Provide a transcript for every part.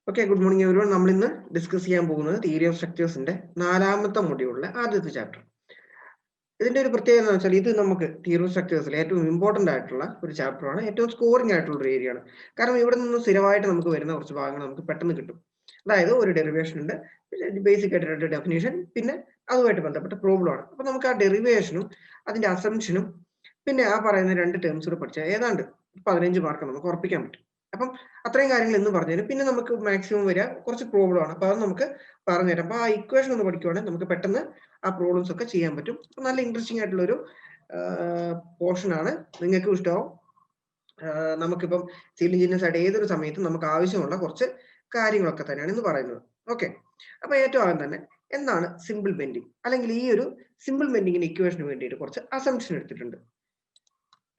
Okay, good morning everyone. നമ്മൾ ഇന്ന് discuss ചെയ്യാൻ പോകുന്നത് തിയറി ഓഫ് സ്ട്രക്ചേഴ്സിന്റെ നാലാമത്തെ മൊഡ്യൂളിലെ ആദ്യത്തെ ചാപ്റ്റർ. ഇതിന്റെ ഒരു പ്രത്യേകത എന്ന് വെച്ചാൽ ഇത് നമുക്ക് തിയറി ഓഫ് സ്ട്രക്ചേഴ്സിൽ ഏറ്റവും ഇമ്പോർട്ടന്റ് ആയിട്ടുള്ള ഒരു ചാപ്റ്ററാണ്, ഏറ്റവും സ്കോറിംഗ് ആയിട്ടുള്ള ഒരു ഏരിയ ആണ്. കാരണം ഇവിടെ നിന്ന് സ്ഥിരമായിട്ട് നമുക്ക് വരുന്ന കുറച്ച് ഭാഗങ്ങൾ നമുക്ക് പെട്ടെന്ന് കിട്ടും. അതായത് ഒരു ഡെറിവേഷൻ ഉണ്ട്, ബേസിക് ആയിട്ട് ഡെഫിനേഷൻ, പിന്നെ അതുമായിട്ട് ബന്ധപ്പെട്ട പ്രോബ്ലം ആണ്. അപ്പൊ നമുക്ക് ആ ഡെറിവേഷനും അതിന്റെ അസംഷനും പിന്നെ ആ പറയുന്ന രണ്ട് ടേംസ് കൂടെ പഠിച്ചാൽ ഏതാണ്ട് 15 മാർക്ക് നമുക്ക് ഉറപ്പിക്കാൻ പറ്റും. അപ്പം അത്രയും കാര്യങ്ങൾ എന്ന് പറഞ്ഞുതരും. പിന്നെ നമുക്ക് മാക്സിമം വരിക കുറച്ച് പ്രോബ്ലം ആണ്. അപ്പൊ അത് നമുക്ക് പറഞ്ഞുതരാം. അപ്പൊ ആ ഇക്വേഷൻ ഒന്ന് പഠിക്കുവാണെങ്കിൽ നമുക്ക് പെട്ടെന്ന് ആ പ്രോബ്ലംസ് ഒക്കെ ചെയ്യാൻ പറ്റും. അപ്പൊ നല്ല ഇൻട്രസ്റ്റിംഗ് ആയിട്ടുള്ള ഒരു പോർഷൻ ആണ്. നിങ്ങൾക്കും ഇഷ്ടമാവും. നമുക്കിപ്പം സിവിൽ എഞ്ചിനീയേഴ്സ് ആയിട്ട് ഏതൊരു സമയത്തും നമുക്ക് ആവശ്യമുള്ള കുറച്ച് കാര്യങ്ങളൊക്കെ തന്നെയാണ് ഇന്ന് പറയുന്നത്. ഓക്കെ, അപ്പൊ ഏറ്റവും ആദ്യം തന്നെ എന്താണ് സിമ്പിൾ ബെൻഡിങ്, അല്ലെങ്കിൽ ഈ ഒരു സിമ്പിൾ ബെൻഡിങ്ങിന്റെ ഇക്വേഷന് വേണ്ടിയിട്ട് കുറച്ച് അസംപ്ഷൻ എടുത്തിട്ടുണ്ട്.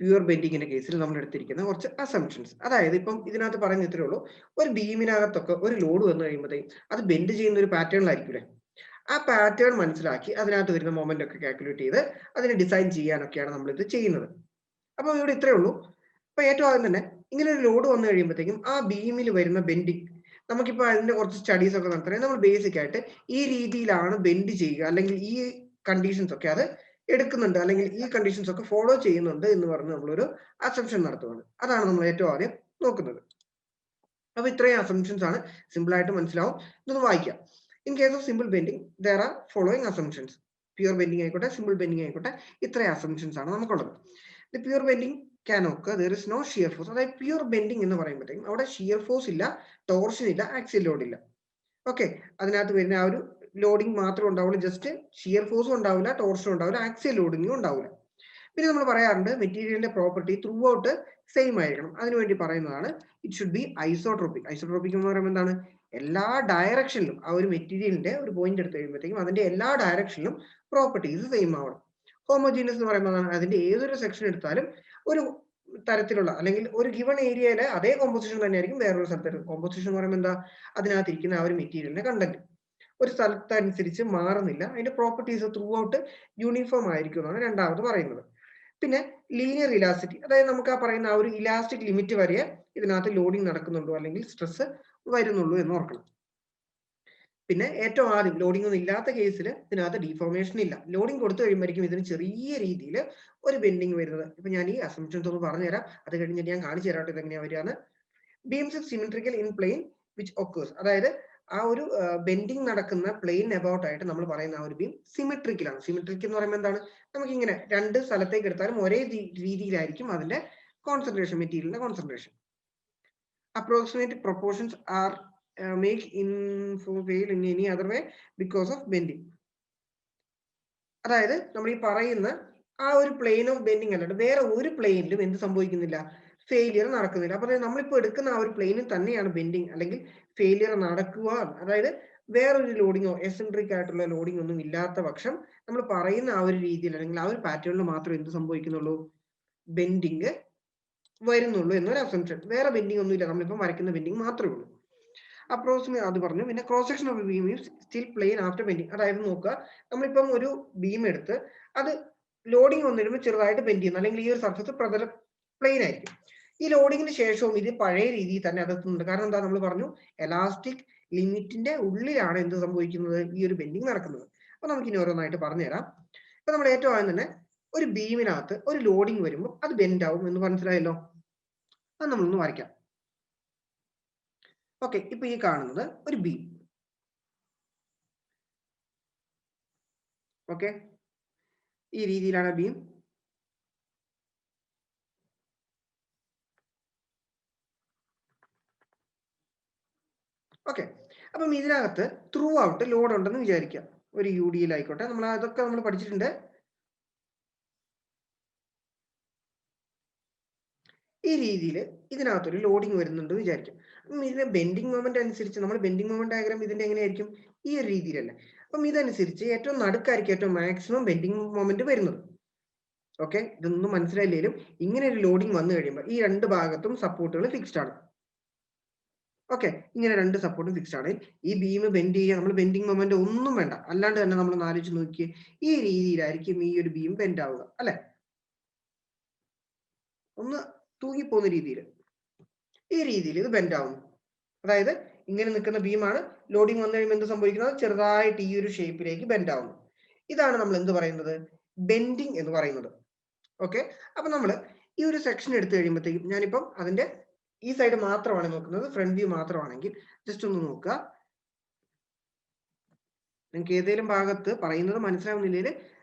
പ്യുവർ ബെൻഡിങ്ങിന്റെ കേസിൽ നമ്മൾ എടുത്തിരിക്കുന്ന കുറച്ച് അസംപ്ഷൻസ്. അതായത് ഇപ്പം ഇതിനകത്ത് പറയുന്ന ഇത്രേ ഉള്ളൂ, ഒരു ബീമിനകത്തൊക്കെ ഒരു ലോഡ് വന്നു കഴിയുമ്പോഴത്തേക്കും അത് ബെൻഡ് ചെയ്യുന്ന ഒരു പാറ്റേണിലായിരിക്കില്ലേ. ആ പാറ്റേൺ മനസ്സിലാക്കി അതിനകത്ത് വരുന്ന മൊമെന്റ് ഒക്കെ കാൽക്കുലേറ്റ് ചെയ്ത് അതിനെ ഡിസൈൻ ചെയ്യാനൊക്കെയാണ് നമ്മൾ ഇത് ചെയ്യുന്നത്. അപ്പൊ ഇവിടെ ഇത്രേ ഉള്ളൂ. അപ്പൊ ഏറ്റവും ആദ്യം തന്നെ ഇങ്ങനെ ഒരു ലോഡ് വന്നു കഴിയുമ്പോഴത്തേക്കും ആ ബീമിൽ വരുന്ന ബെൻഡിങ്, നമുക്കിപ്പോൾ അതിന്റെ കുറച്ച് സ്റ്റഡീസ് ഒക്കെ നടത്തണമെങ്കിൽ നമ്മൾ ബേസിക് ആയിട്ട് ഈ രീതിയിലാണ് ബെൻഡ് ചെയ്യുക, അല്ലെങ്കിൽ ഈ കണ്ടീഷൻസ് ഒക്കെ അത് എടുക്കുന്നുണ്ട്, അല്ലെങ്കിൽ ഈ കണ്ടീഷൻസ് ഒക്കെ ഫോളോ ചെയ്യുന്നുണ്ട് എന്ന് പറഞ്ഞ് നമ്മളൊരു അസംപ്ഷൻ നടത്തുകയാണ്. അതാണ് നമ്മൾ ഏറ്റവും ആദ്യം നോക്കുന്നത്. അപ്പൊ ഇത്രയും അസംപ്ഷൻസ് ആണ്, സിമ്പിൾ ആയിട്ട് മനസ്സിലാവും. ഇതൊന്ന് വായിക്കാം. In case of simple bending there are following assumptions. Pure bending ആയിക്കോട്ടെ, സിമ്പിൾ ബെൻഡിങ് ആയിക്കോട്ടെ, ഇത്രയും അസംപ്ഷൻസ് ആണ് നമുക്കുള്ളത്. The pure bending can occur, there is no shear force. അതായത് പ്യുവർ ബെൻഡിങ് എന്ന് പറയുമ്പോഴത്തേക്കും അവിടെ ഷിയർ ഫോഴ്സ് ഇല്ല, ടോർഷൻ ഇല്ല, ആക്സിയൽ ലോഡ് ഇല്ല. ഓക്കെ, അതിനകത്ത് വരുന്ന ആ ഒരു ലോഡിങ് മാത്രമേ ഉണ്ടാവുള്ളൂ. ജസ്റ്റ് ഷിയർ ഫോഴ്സും ഉണ്ടാവില്ല, ടോർഷനും ഉണ്ടാവില്ല, ആക്സിയൽ ലോഡിങ്ങും ഉണ്ടാവില്ല. പിന്നെ നമ്മൾ പറയാറുണ്ട് മെറ്റീരിയലിന്റെ പ്രോപ്പർട്ടി ത്രൂ ഔട്ട് സെയിം ആയിരിക്കണം. അതിനുവേണ്ടി പറയുന്നതാണ് it should be isotropic. Isotropic എന്ന് പറയുമ്പോൾ എന്താണ്, എല്ലാ ഡയറക്ഷനിലും ആ ഒരു മെറ്റീരിയലിന്റെ ഒരു പോയിന്റ് എടുത്ത് കഴിയുമ്പോഴത്തേക്കും അതിന്റെ എല്ലാ ഡയറക്ഷനിലും പ്രോപ്പർട്ടീസ് സെയിം ആവണം. ഹോമോജീനിയസ് എന്ന് പറയുമ്പോൾ അതിന്റെ ഏതൊരു സെക്ഷൻ എടുത്താലും ഒരു തരത്തിലുള്ള, അല്ലെങ്കിൽ ഒരു ഗിവൺ ഏരിയയിലെ അതേ കോമ്പോസിഷൻ തന്നെയായിരിക്കും വേറൊരു സ്ഥലത്ത്. കോമ്പോസിഷൻ എന്ന് പറയുമ്പോൾ എന്താ, അതിനകത്തിരിക്കുന്ന ആ ഒരു മെറ്റീരിയലിന്റെ കണ്ടന്റ് ഒരു സ്ഥലത്തനുസരിച്ച് മാറുന്നില്ല, അതിന്റെ പ്രോപ്പർട്ടീസ് ത്രൂ ഔട്ട് യൂണിഫോം ആയിരിക്കും എന്നാണ് രണ്ടാമത് പറയുന്നത്. പിന്നെ ലീനിയർ ഇലാസ്റ്റിറ്റി, അതായത് നമുക്ക് ആ പറയുന്ന ആ ഒരു ഇലാസ്റ്റിക് ലിമിറ്റ് വരെ ഇതിനകത്ത് ലോഡിങ് നടക്കുന്നുണ്ടോ അല്ലെങ്കിൽ സ്ട്രെസ് വരുന്നുള്ളൂ എന്ന് ഓർക്കണം. പിന്നെ ഏറ്റവും ആദ്യം ലോഡിംഗ് ഒന്നും ഇല്ലാത്ത കേസിൽ ഇതിനകത്ത് ഡീഫോർമേഷൻ ഇല്ല. ലോഡിംഗ് കൊടുത്തു കഴിയുമ്പോഴേക്കും ഇതിന് ചെറിയ രീതിയിൽ ഒരു ബെൻഡിങ് വരുന്നത്. ഇപ്പൊ ഞാൻ ഈ അസംപ്ഷൻസ് ഒന്ന് പറഞ്ഞുതരാം, അത് കഴിഞ്ഞിട്ട് ഞാൻ കാണിച്ചു തരാം ഇത് എങ്ങനെയാ വരികയാണ്. Beams symmetrical in plane which occurs, അതായത് ആ ഒരു ബെൻഡിങ് നടക്കുന്ന പ്ലെയിൻ അബൌട്ട് ആയിട്ട് നമ്മൾ പറയുന്ന ആ ഒരു ബീം സിമെട്രിക്കലാണ്. സിമെട്രിക് എന്ന് പറയുമ്പോൾ എന്താണ്, നമുക്ക് ഇങ്ങനെ രണ്ട് സ്ഥലത്തേക്ക് എടുത്താലും ഒരേ രീതിയിലായിരിക്കും അതിന്റെ കോൺസെൻട്രേഷൻ, മെറ്റീരിയലിന്റെ concentration. Approximate proportions are make in fail in any other way because of bending. അതായത് നമ്മൾ ഈ പറയുന്ന ആ ഒരു പ്ലെയിൻ ഓഫ് ബെൻഡിങ് അല്ലാണ്ട് വേറെ ഒരു പ്ലെയിനിലും എന്ത് സംഭവിക്കുന്നില്ല, ഫെയിലിയർ നടക്കുന്നില്ല. അപ്പൊ നമ്മളിപ്പോ എടുക്കുന്ന ആ ഒരു പ്ലെയിനിൽ തന്നെയാണ് ബെൻഡിങ് അല്ലെങ്കിൽ ഫെയിലിയർ നടക്കുക. അതായത് വേറൊരു ലോഡിങ്ങോ എസെൻട്രിക് ആയിട്ടുള്ള ലോഡിംഗ് ഒന്നും ഇല്ലാത്ത പക്ഷം നമ്മൾ പറയുന്ന ആ ഒരു രീതിയിൽ അല്ലെങ്കിൽ ആ ഒരു പാറ്റേണിൽ മാത്രം എന്ത് സംഭവിക്കുന്നുള്ളൂ, ബെൻഡിങ് വരുന്നുള്ളൂ എന്നൊരു അസംപ്ഷൻ. വേറെ ബെൻഡിങ് ഒന്നും ഇല്ല, നമ്മളിപ്പം വരയ്ക്കുന്ന ബെൻഡിങ് മാത്രമേ ഉള്ളൂ. അപ്രോക്സിമേറ്റ് അത് പറഞ്ഞു. പിന്നെ cross section of beam is still plane after bending. അതായത് നോക്കുക, നമ്മളിപ്പം ഒരു ബീം എടുത്ത് അത് ലോഡിങ് വന്നിരുമ്പോൾ ചെറുതായിട്ട് ബെൻഡ് ചെയ്യുന്നു, അല്ലെങ്കിൽ ഈ ഒരു സർഫസ് പ്രതലം പ്ലെയിൻ ആയിരിക്കും. ഈ ലോഡിങ്ങിന് ശേഷവും ഇത് പഴയ രീതിയിൽ തന്നെ അതെത്തുന്നുണ്ട്. കാരണം എന്താ, നമ്മൾ പറഞ്ഞു എലാസ്റ്റിക് ലിമിറ്റിന്റെ ഉള്ളിലാണ് എന്ത് സംഭവിക്കുന്നത്, ഈ ഒരു ബെൻഡിങ് നടക്കുന്നത്. അപ്പൊ നമുക്ക് ഇനി ഓരോന്നായിട്ട് പറഞ്ഞുതരാം. ഇപ്പൊ നമ്മൾ ഏറ്റവും ആദ്യം തന്നെ ഒരു ബീമിനകത്ത് ഒരു ലോഡിങ് വരുമ്പോൾ അത് ബെൻഡ് ആവും എന്ന് മനസ്സിലായല്ലോ. അത് നമ്മളൊന്ന് വരയ്ക്കാം. ഓക്കെ, ഇപ്പൊ ഈ കാണുന്നത് ഒരു ബീം. ഓക്കെ, ഈ രീതിയിലാണ് ബീം. ഓക്കെ, അപ്പം ഇതിനകത്ത് ത്രൂ ഔട്ട് ലോഡ് ഉണ്ടെന്ന് വിചാരിക്കാം. ഒരു യു ഡി എൽ ആയിക്കോട്ടെ, നമ്മൾ അതൊക്കെ നമ്മൾ പഠിച്ചിട്ടുണ്ട്. ഈ രീതിയിൽ ഇതിനകത്തൊരു ലോഡിങ് വരുന്നുണ്ട് വിചാരിക്കാം. അപ്പം ഇതിന്റെ ബെൻഡിങ് മൊമെന്റ് അനുസരിച്ച് നമ്മൾ ബെൻഡിങ് മൊമെന്റ് ഡയഗ്രാം ഇതിന്റെ എങ്ങനെയായിരിക്കും, ഈ ഒരു രീതിയിലല്ലേ. അപ്പം ഇതനുസരിച്ച് ഏറ്റവും നടുക്കായിരിക്കും ഏറ്റവും മാക്സിമം ബെൻഡിങ് മൊമെന്റ് വരുന്നത്. ഓക്കെ, ഇതൊന്നും മനസ്സിലായില്ലെങ്കിലും ഇങ്ങനെ ഒരു ലോഡിങ് വന്നു കഴിയുമ്പോൾ ഈ രണ്ട് ഭാഗത്തും സപ്പോർട്ടുകൾ ഫിക്സ്ഡ് ആണ്. ഓക്കെ, ഇങ്ങനെ രണ്ട് സപ്പോർട്ടും ഫിക്സ്ഡ് ആണ്. ഈ ബീം ബെൻഡ് ചെയ്യുക, നമ്മൾ ബെൻഡിങ് മൊമെന്റ് ഒന്നും വേണ്ട, അല്ലാണ്ട് തന്നെ നമ്മൾ ആലോചിച്ച് നോക്കിയേ, ഈ രീതിയിലായിരിക്കും ഈ ഒരു ബീം ബെൻഡ് ആവുക അല്ലെ. ഒന്ന് തൂങ്ങിപ്പോകുന്ന രീതിയിൽ ഈ രീതിയിൽ ഇത് ബെൻഡ് ആവുന്നു. അതായത് ഇങ്ങനെ നിൽക്കുന്ന ബീമാണ്. ലോഡിംഗ് വന്നു കഴിയുമ്പോൾ എന്ത് സംഭവിക്കുന്നത്? ചെറുതായിട്ട് ഈ ഒരു ഷേപ്പിലേക്ക് ബെൻഡ് ആവുന്നു. ഇതാണ് നമ്മൾ എന്ത് പറയുന്നത്? ബെൻഡിങ് എന്ന് പറയുന്നത്. ഓക്കെ, അപ്പൊ നമ്മൾ ഈ ഒരു സെക്ഷൻ എടുത്തു കഴിയുമ്പോഴത്തേക്കും ഞാനിപ്പം അതിന്റെ ഈ സൈഡ് മാത്രമാണ് നോക്കുന്നത്, ഫ്രണ്ട് വ്യൂ മാത്രമാണെങ്കിൽ ജസ്റ്റ് ഒന്ന് നോക്കുക. നിങ്ങൾക്ക് ഏതെങ്കിലും ഭാഗത്ത് പറയുന്നത് മനസ്സിലാവുന്നില്ലെങ്കിൽ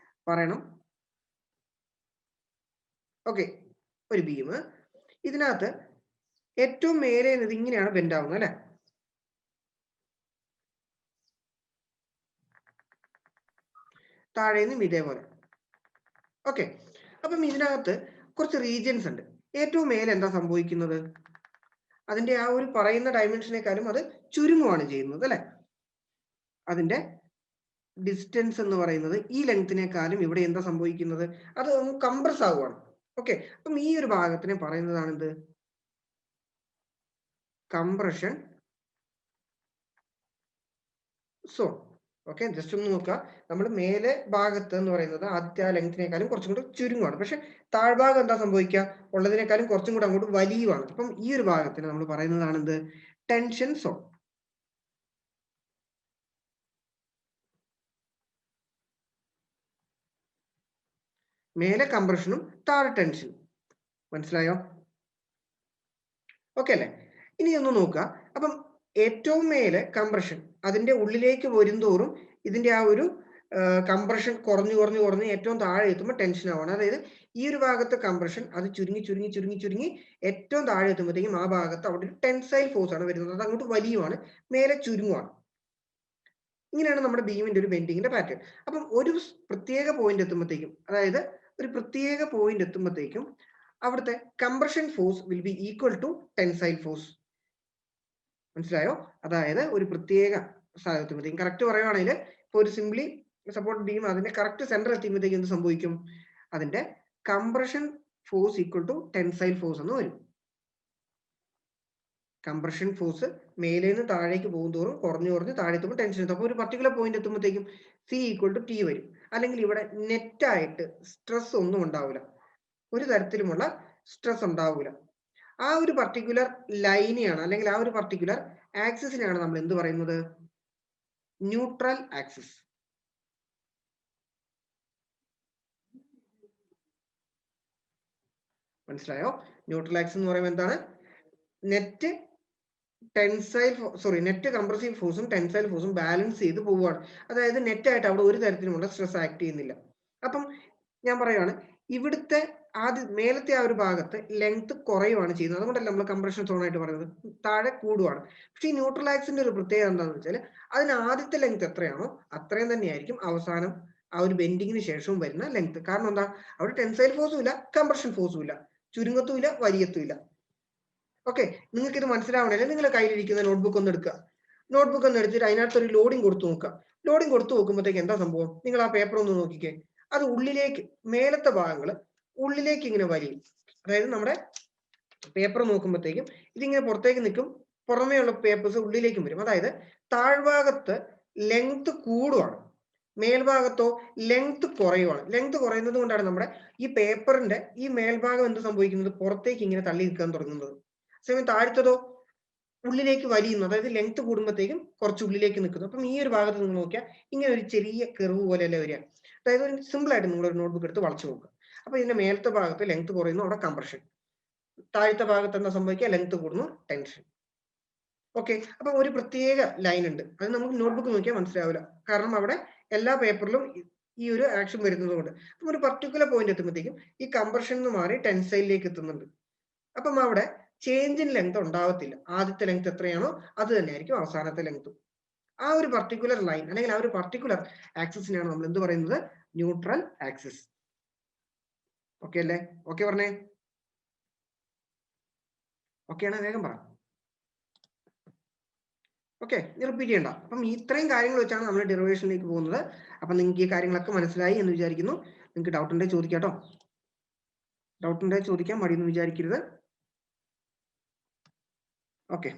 പറയണം. ഓക്കെ, ഒരു ബീം ഇതിനകത്ത് ഏറ്റവും മേലെ ഇത് ഇങ്ങനെയാണ് ബെൻഡ് ആവുന്നത് അല്ലെ? താഴെ നിന്നും ഇതേപോലെ. ഓക്കെ, അപ്പം ഇതിനകത്ത് കുറച്ച് റീജിയൻസ് ഉണ്ട്. ഏറ്റവും മേലെ എന്താ സംഭവിക്കുന്നത്? അതിന്റെ ആ ഒരു പറയുന്ന ഡയമെൻഷനേക്കാളും അത് ചുരുങ്ങുകയാണ് ചെയ്യുന്നത് അല്ലെ? അതിന്റെ ഡിസ്റ്റൻസ് എന്ന് പറയുന്നത് ഈ ലെങ്തിനേക്കാളും ഇവിടെ എന്താ സംഭവിക്കുന്നത്? അത് കംപ്രസ് ആവുകയാണ്. ഓക്കെ, അപ്പം ഈ ഒരു ഭാഗത്തിനെ പറയുന്നതാണ് എന്ത്? Compression zone. ഓക്കെ, ജസ്റ്റ് ഒന്ന് നോക്കുക. നമ്മൾ മേലെ ഭാഗത്ത് എന്ന് പറയുന്നത് ആദ്യത്തെ ആ ലെങ്തിനേക്കാളും കുറച്ചും കൂടി ചുരുങ്ങുകയാണ്. പക്ഷെ താഴ്ഭാഗം എന്താ സംഭവിക്കുക? ഉള്ളതിനേക്കാളും കുറച്ചും കൂടി അങ്ങോട്ട് വലിയുകയാണ്. അപ്പം ഈ ഒരു ഭാഗത്തിന് നമ്മൾ പറയുന്നതാണ് എന്ത്? Tension zone. മേലെ കംപ്രഷനും താഴെ ടെൻഷനും. മനസ്സിലായോ? ഓക്കെ അല്ലേ? ഇനി ഒന്ന് നോക്കുക. അപ്പം ഏറ്റവും മേലെ കംപ്രഷൻ അതിന്റെ ഉള്ളിലേക്ക് വരുംതോറും ഇതിന്റെ ആ ഒരു കംപ്രഷൻ കുറഞ്ഞ് ഏറ്റവും താഴെ എത്തുമ്പോൾ ടെൻഷൻ ആവുകയാണ്. അതായത് ഈ ഒരു ഭാഗത്തെ കംപ്രഷൻ അത് ചുരുങ്ങി ഏറ്റവും താഴെ എത്തുമ്പോഴത്തേക്കും ആ ഭാഗത്ത് അവിടെ ഒരു ടെൻസൈൽ ഫോഴ്സ് ആണ് വരുന്നത്. അത് അങ്ങോട്ട് വലിയുവാണ്, മേലെ ചുരുങ്ങുവാണ്. ഇങ്ങനെയാണ് നമ്മുടെ ബീമിന്റെ ഒരു ബെൻഡിങ്ങിന്റെ പാറ്റേൺ. അപ്പം ഒരു പ്രത്യേക പോയിന്റ് എത്തുമ്പോഴത്തേക്കും, അതായത് ഒരു പ്രത്യേക പോയിന്റ് എത്തുമ്പോഴത്തേക്കും അവിടുത്തെ compression force will be equal to tensile force. മനസ്സിലായോ? അതായത് ഒരു പ്രത്യേക സ്ഥലത്തെത്തുമ്പോഴത്തേക്കും, കറക്റ്റ് പറയുവാണെങ്കിൽ ഇപ്പൊ ഒരു സിംപ്ലി സപ്പോർട്ട് ബീം അതിന്റെ കറക്റ്റ് സെന്റർ എത്തുമ്പോഴത്തേക്കും എന്ത് സംഭവിക്കും? അതിന്റെ compression force equal to tensile force എന്ന് വരും. കംപ്രഷൻ ഫോഴ്സ് മേലെ നിന്ന് താഴേക്ക് പോകുന്തോറും കുറഞ്ഞ് താഴെ എത്തുമ്പോൾ ടെൻഷൻ എത്തും. അപ്പോൾ ഒരു പർട്ടിക്കുലർ പോയിന്റ് എത്തുമ്പോഴത്തേക്കും സി ഈക്വൽ ടു ടി വരും. അല്ലെങ്കിൽ ഇവിടെ നെറ്റായിട്ട് സ്ട്രെസ് ഒന്നും ഉണ്ടാവില്ല, ഒരു തരത്തിലുമുള്ള സ്ട്രെസ് ഉണ്ടാവില്ല. ആ ഒരു പർട്ടിക്കുലർ ലൈനെയാണ് അല്ലെങ്കിൽ ആ ഒരു പർട്ടിക്കുലർ ആക്സിസിനെയാണ് നമ്മൾ എന്ത് പറയുന്നത്? Neutral axis. മനസ്സിലായോ? ന്യൂട്രൽ ആക്സിസ് എന്ന് പറയുമ്പോൾ എന്താണ്? നെറ്റ് നെറ്റ് കംപ്രസീവ് ഫോഴ്സും ടെൻസൈൽ ഫോഴ്സും ബാലൻസ് ചെയ്ത് പോവുകയാണ്. അതായത് നെറ്റായിട്ട് അവിടെ ഒരു തരത്തിലുമുള്ള സ്ട്രെസ് ആക്ട് ചെയ്യുന്നില്ല. അപ്പം ഞാൻ പറയുകയാണ്, ഇവിടുത്തെ മേലത്തെ ആ ഒരു ഭാഗത്ത് ലെങ്ത് കുറയുകയാണ് ചെയ്യുന്നത്. അതുകൊണ്ടല്ല നമ്മൾ കംപ്രഷൻ സോൺ ആയിട്ട് പറയുന്നത്, താഴെ കൂടുകയാണ്. പക്ഷെ ഈ ന്യൂട്രൽ ആക്സിന്റെ ഒരു പ്രത്യേകത എന്താണെന്ന് വെച്ചാൽ അതിന് ആദ്യത്തെ ലെങ്ത് എത്രയാണോ അത്രയും തന്നെയായിരിക്കും അവസാനം ആ ഒരു ബെൻഡിങ്ങിന് ശേഷവും വരുന്ന ലെങ്ത്. കാരണം എന്താ? അവിടെ ടെൻസൈൽ ഫോഴ്സും ഇല്ല, കംപ്രഷൻ ഫോഴ്സും ഇല്ല, ചുരുങ്ങത്തും ഇല്ല, വലിയത്തും ഇല്ല. ഓക്കെ, നിങ്ങൾക്ക് ഇത് മനസ്സിലാവണല്ലേ? നിങ്ങളുടെ കയ്യിലിരിക്കുന്ന നോട്ട്ബുക്ക് ഒന്ന് എടുക്കുക. നോട്ട്ബുക്ക് ഒന്ന് എടുത്തിട്ട് അതിനകത്ത് ഒരു ലോഡിംഗ് കൊടുത്തു നോക്കുക. ലോഡിംഗ് കൊടുത്തു നോക്കുമ്പോഴത്തേക്ക് എന്താ സംഭവം? നിങ്ങൾ ആ പേപ്പർ ഒന്ന് നോക്കിക്കേ. അത് ഉള്ളിലേക്ക്, മേലത്തെ ഭാഗങ്ങൾ ഉള്ളിലേക്ക് ഇങ്ങനെ വലിയും. അതായത് നമ്മുടെ പേപ്പർ നോക്കുമ്പോഴത്തേക്കും ഇതിങ്ങനെ പുറത്തേക്ക് നിൽക്കും, പുറമേയുള്ള പേപ്പേഴ്സ് ഉള്ളിലേക്കും വരും. അതായത് താഴ്ഭാഗത്ത് ലെങ്ത് കൂടുവാണ്, മേൽഭാഗത്തോ ലെങ്ത് കുറയുവാണ്. ലെങ്ത് കുറയുന്നത് കൊണ്ടാണ് നമ്മുടെ ഈ പേപ്പറിന്റെ ഈ മേൽഭാഗം എന്ത് സംഭവിക്കുന്നത്? പുറത്തേക്ക് ഇങ്ങനെ തള്ളി നിൽക്കാൻ തുടങ്ങുന്നത്. സമയം താഴ്ത്തതോ ഉള്ളിലേക്ക് വലിയുന്നു. അതായത് ലെങ്ത് കൂടുമ്പോഴത്തേക്കും കുറച്ച് ഉള്ളിലേക്ക് നിൽക്കുന്നു. അപ്പം ഈ ഒരു ഭാഗത്ത് നിങ്ങൾ നോക്കിയാൽ ഇങ്ങനെ ഒരു ചെറിയ കെർവ് പോലെയല്ലേ വരിക. അതായത് ഒരു സിമ്പിൾ ആയിട്ട് നിങ്ങൾ ഒരു നോട്ട്ബുക്ക് എടുത്ത് വളച്ചു നോക്കുക. അപ്പൊ ഇതിന്റെ മേലത്തെ ഭാഗത്ത് ലെങ്ത് കുറയുന്നു, അവിടെ കംപ്രഷൻ. താഴത്തെ ഭാഗത്ത് എന്താ സംഭവിക്കുക? ലെങ്ത് കൂടുന്നു, ടെൻഷൻ. ഓക്കെ, അപ്പൊ ഒരു പ്രത്യേക ലൈൻ ഉണ്ട്, അത് നമുക്ക് നോട്ട്ബുക്ക് നോക്കിയാൽ മനസ്സിലാവില്ല. കാരണം അവിടെ എല്ലാ പേപ്പറിലും ഈ ഒരു ആക്ഷൻ വരുന്നത് കൊണ്ട്. അപ്പൊ ഒരു പർട്ടിക്കുലർ പോയിന്റ് എത്തുമ്പോഴത്തേക്കും ഈ കംപ്രഷൻ എന്ന് മാറി ടെൻസൈലിലേക്ക് എത്തുന്നുണ്ട്. അപ്പം അവിടെ ചേഞ്ച് ഇൻ ലെങ്ത് ഉണ്ടാവത്തില്ല. ആദ്യത്തെ ലെങ്ത് എത്രയാണോ അത് തന്നെയായിരിക്കും അവസാനത്തെ ലെങ്ത്തും. ആ ഒരു പർട്ടിക്കുലർ ലൈൻ അല്ലെങ്കിൽ ആ ഒരു പർട്ടിക്കുലർ ആക്സിസിനെയാണ് നമ്മൾ എന്ത് പറയുന്നത്? Neutral axis. ഓക്കെ അല്ലേ? ഓക്കെ പറഞ്ഞേ. ഓക്കെ ആണ്, വേഗം പറ. ഓക്കെ, റിപ്പീറ്റ് ചെയ്യണ്ട. അപ്പം ഇത്രയും കാര്യങ്ങൾ വെച്ചാണ് നമ്മൾ ഡെറിവേഷനിലേക്ക് പോകുന്നത്. അപ്പം നിങ്ങൾക്ക് ഈ കാര്യങ്ങളൊക്കെ മനസ്സിലായി എന്ന് വിചാരിക്കുന്നു. നിങ്ങൾക്ക് ഡൗട്ട് ഉണ്ടെങ്കിൽ ചോദിക്കാം കേട്ടോ. ഡൗട്ട് ഉണ്ടെങ്കിൽ ചോദിക്കാൻ മടിയൊന്നും വിചാരിക്കരുത്. ഓക്കെ,